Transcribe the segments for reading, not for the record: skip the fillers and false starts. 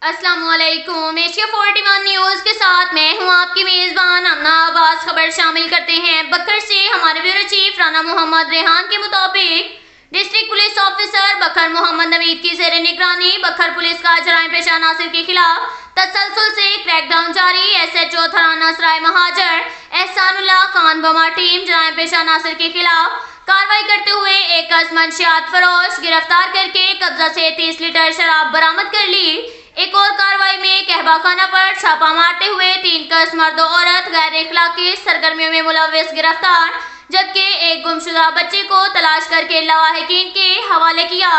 السلام علیکم۔ Asia 41 news کے ساتھ میں ہوں آپ کی میزبان امنا عباس۔ خبر شامل کرتے ہیں بکھر سے۔ ہمارے بیورو چیف رانا محمد ریحان کے مطابق ڈسٹرکٹ پولیس آفیسر بکھر محمد نوید کی زیر نگرانی بکھر پولیس کا جرائم پیشہ عناصر کے خلاف تسلسل سے کریک ڈاؤن جاری۔ ایس ایچ او تھانہ سرائے مہاجر احسان اللہ خان بما ٹیم جرائم پیشہ عناصر کے خلاف کارروائی کرتے ہوئے ایک کس منشیات فروش گرفتار کر کے قبضہ سے 30 لیٹر شراب برآمد کر لی۔ ایک اور کارروائی میں کہبہ خانہ پر چھاپہ مارتے ہوئے 3 کس مرد و عورت غیر اخلاقی سرگرمیوں میں ملوث گرفتار، جبکہ ایک گمشدہ بچے کو تلاش کر کے لواحقین کے حوالے کیا۔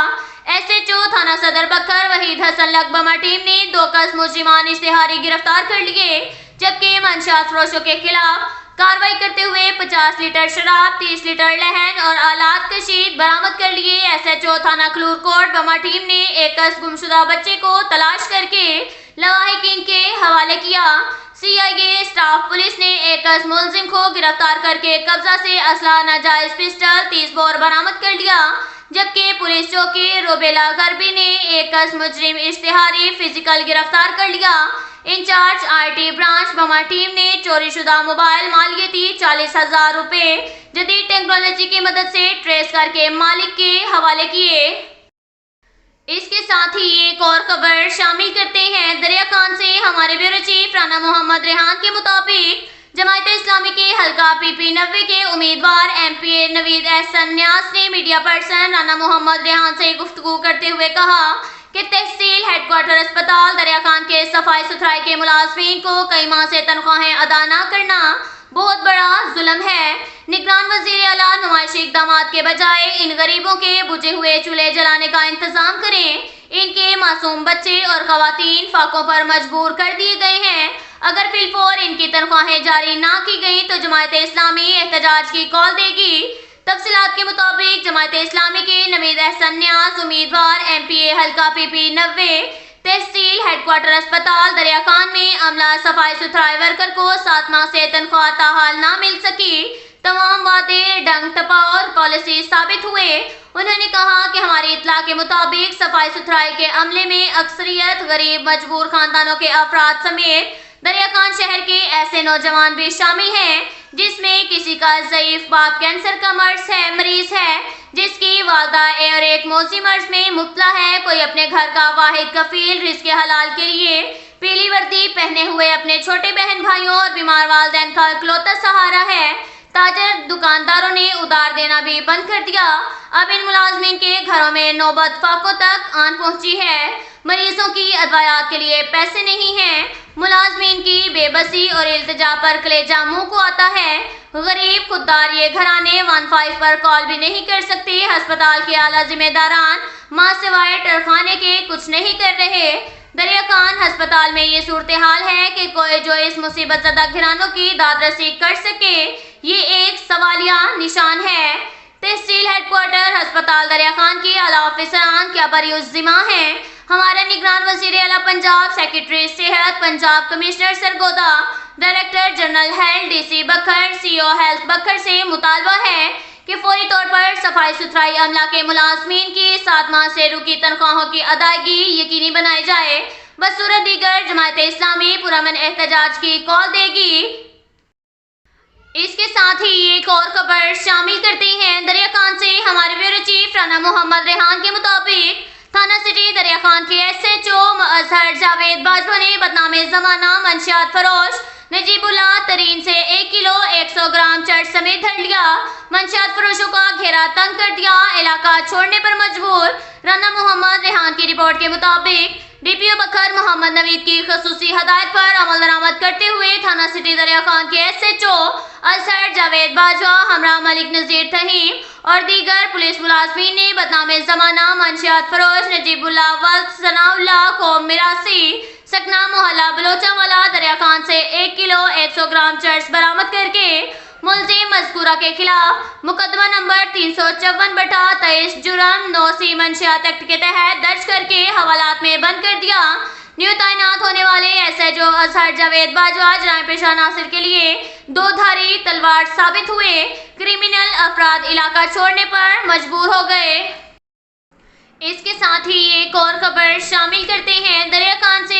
ایس ایچ او تھانہ صدر بکھر وحید حسن لک بما ٹیم نے 2 کس مجرمان اشتہاری گرفتار کر لیے، جبکہ منشیات فروشوں کے خلاف کارروائی کرتے ہوئے 50 لیٹر شراب، 30 لیٹر لہن اور آلات کشید برآمد کر لیے۔ ایس ایچ او تھانہ کھلور کوٹ بما ٹیم نے ایک کس گمشدہ بچے کو تلاش کر کے لواحقین کے حوالے کیا۔ سی آئی اے اسٹاف پولیس نے ایک کس ملزم کو گرفتار کر کے قبضہ سے اسلحہ ناجائز پسٹل 30 بور برآمد کر لیا، جبکہ پولیس چوکی روبیلا غربی نے ایک کس مجرم اشتہاری فزیکل گرفتار کر لیا۔ انچارج آئی ٹی برانچ بما ٹیم نے چوری شدہ موبائل مالیتی 40,000 روپے جدید ٹیکنالوجی کی مدد سے ٹریس کر کے مالک کے حوالے کیے۔ اس کے ساتھ ہی ایک اور خبر شامل کرتے ہیں دریا خان سے۔ ہمارے بیورو چیف رانا محمد ریحان کے مطابق جماعت اسلامی کے حلقہ پی پی 90 کے امیدوار ایم پی اے نوید احسن نیاز نے میڈیا پرسن رانا محمد ریحان سے گفتگو کرتے ہوئے کہا کہ تحصیل ہیڈ کوارٹر اسپتال دریا خان کے صفائی ستھرائی کے ملازمین کو کئی ماہ سے تنخواہیں ادا نہ کرنا بہت بڑا ظلم ہے۔ نگران وزیر اعلیٰ نمائشی اقدامات کے بجائے ان غریبوں کے بجھے ہوئے چولہے جلانے کا انتظام کریں۔ ان کے معصوم بچے اور خواتین فاقوں پر مجبور کر دیے گئے ہیں۔ اگر فی الفور ان کی تنخواہیں جاری نہ کی گئیں تو جماعت اسلامی احتجاج کی کال دے گی۔ تفصیلات کے مطابق جماعت اسلامی کے نوید احسن نیاز امیدوار ایم پی اے حلقہ پی پی 90 تحصیل ہیڈ کوارٹر اسپتال دریا خان میں عملہ صفائی ستھرائی ورکر کو 7 ماہ سے تنخواہ تاحال نہ مل سکی۔ تمام وعدے ڈنگ ٹپا اور پالیسی ثابت ہوئے۔ انہوں نے کہا کہ ہماری اطلاع کے مطابق صفائی ستھرائی کے عملے میں اکثریت غریب مجبور خاندانوں کے افراد سمیت دریا خان شہر کے ایسے نوجوان بھی شامل ہیں جس میں کسی کا ضعیف باپ کینسر کا مریض ہے، جس کی والدہ اور ایک موذی مرض میں مبتلا ہے، کوئی اپنے گھر کا واحد کفیل رزق حلال کے لیے پیلی وردی پہنے ہوئے اپنے چھوٹے بہن بھائیوں اور بیمار والدین کا اکلوتا سہارا ہے۔ تاجر دکانداروں نے ادار دینا بھی بند کر دیا۔ اب ان ملازمین کے گھروں میں نوبت فاقوں تک آن پہنچی ہے۔ مریضوں کی ادویات کے لیے پیسے نہیں ہیں۔ ملازمین کی بے بسی اور التجا پر کلیجہ منہ کو آتا ہے۔ غریب خوددار یہ گھرانے 15 پر کال بھی نہیں کر سکتے۔ ہسپتال کے اعلیٰ ذمہ داران ماں سوائے ٹرخانے کے کچھ نہیں کر رہے۔ دریا خان ہسپتال میں یہ صورتحال ہے کہ کوئی جو اس مصیبت زدہ گھرانوں کی داد رسی کر سکے، یہ ایک سوالیہ نشان ہے۔ تحصیل ہیڈ کوارٹر ہسپتال دریا خان کے اعلیٰ افسران کیا بری الذمہ ہیں؟ ہمارے نگران وزیر اعلیٰ پنجاب، سیکریٹری صحت Punjab, commissioner Sargodha, director general health D C Bhakkar, C O health بکھر سے مطالبہ ہے کہ فوری طور پر صفائی ستھرائی عملہ کے ملازمین کی 7 ماہ سے رکی تنخواہوں کی ادائیگی یقینی بنائی جائے۔ بصورت دیگر جماعت اسلامی پرامن احتجاج کی کال دے گی۔ اس کے ساتھ ہی ایک اور خبر شامل کرتے ہیں دریا خان سے۔ ہمارے بیورو چیف رانا محمد ریحان کے مطابق تھانہ سٹی دریا خان کے S H O Azhar Javed Bajwa نے بدنام زمانہ منشیات فروش نجیب اللہ ترین سے 1 کلو 100 گرام چرس سمیت دھر لیا۔ منشیات فروشوں کا گھیرا تنگ کر دیا، علاقہ چھوڑنے پر مجبور۔ رانا محمد ریحان کی رپورٹ کے مطابق ڈی پی او بکھر محمد نوید کی خصوصی ہدایت پر عمل درآمد کرتے ہوئے تھانہ سٹی دریا خان کے S H O Azhar Javed Bajwa ہمراہ ملک نذیر تھہیم اور دیگر پولیس ملازمین نے بدنام زمانہ منشیات فروش نجیب اللہ ولد ثناء اللہ قوم میراثی سکنہ محلہ بلوچہ والا دریا خان سے 1 کلو 100 گرام چرس برآمد کر کے ملزم مذکورہ کے خلاف مقدمہ نمبر 354/23 جرم 9 منشیات ایکٹ کے تحت درج کر کے حوالات میں بند کر دیا۔ نیو تعینات ہونے والے S H O Azhar Javed Bajwa جرائم پیشہ عناصر کے لیے 2 دھاری تلوار ثابت ہوئے۔ کریمنل افراد علاقہ چھوڑنے پر مجبور ہو گئے۔ اس کے ساتھ ہی ایک اور خبر شامل کرتے ہیں دریا خان سے۔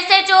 SHO